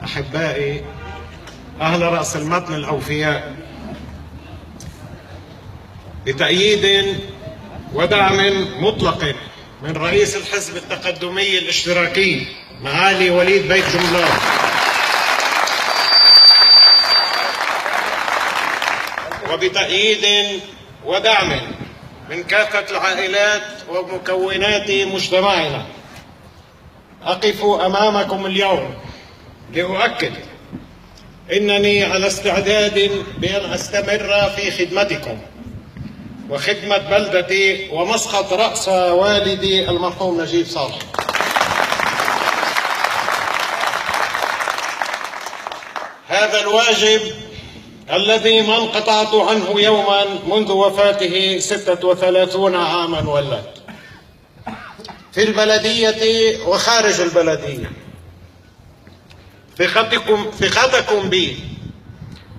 أحبائي أهل رأس المتن الأوفياء، بتأييد ودعم مطلق من رئيس الحزب التقدمي الاشتراكي معالي وليد بيت جملان، وبتأييد ودعم من كافة العائلات ومكونات مجتمعنا، أقف أمامكم اليوم لأؤكد إنني على استعداد بأن أستمر في خدمتكم وخدمة بلدتي ومسقط رأس والدي المرحوم نجيب صالح. هذا الواجب الذي ما انقطعت عنه يوما منذ وفاته 36 عاما ولد، في البلدية وخارج البلدية. ثقتكم بي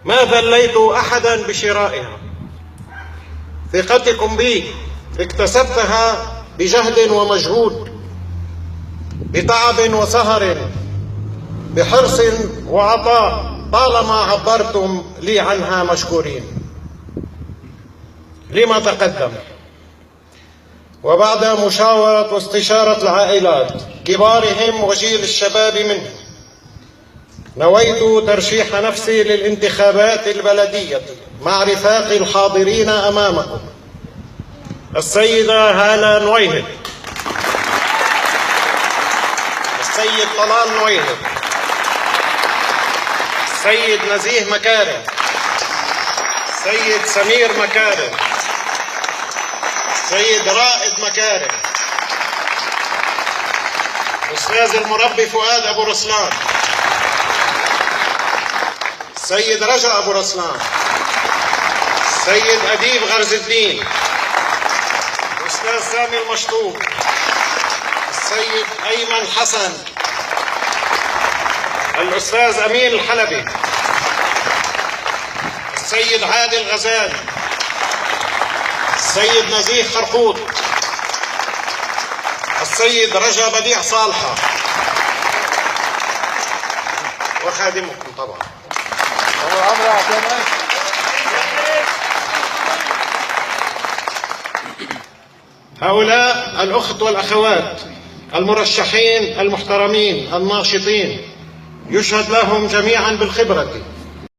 ما ذليت أحدا بشرائها، ثقتكم بي اكتسبتها بجهد ومجهود، بتعب وسهر، بحرص وعطاء، طالما عبرتم لي عنها مشكورين. لما تقدم وبعد مشاورة واستشارة العائلات كبارهم وجيل الشباب منهم، نويت ترشيح نفسي للانتخابات البلدية مع رفاقي الحاضرين أمامكم: السيدة هالة نويهب، السيد طلال نويهب، السيد نزيه مكارم، السيد سمير مكارم، السيد رائد مكارم، الأستاذ المربي فؤاد أبو رسلان، السيد رجاء أبو رسلان، السيد أديب غرز الدين، الأستاذ سامي المشطوب، السيد أيمن حسن، الأستاذ أمين الحلبي، السيد عادل غزال، السيد نزيه خرقوط، السيد رجا بديع صالحة، وخادمكم طبعا. هؤلاء الأخت والأخوات المرشحين المحترمين الناشطين يشهد لهم جميعا بالخبرة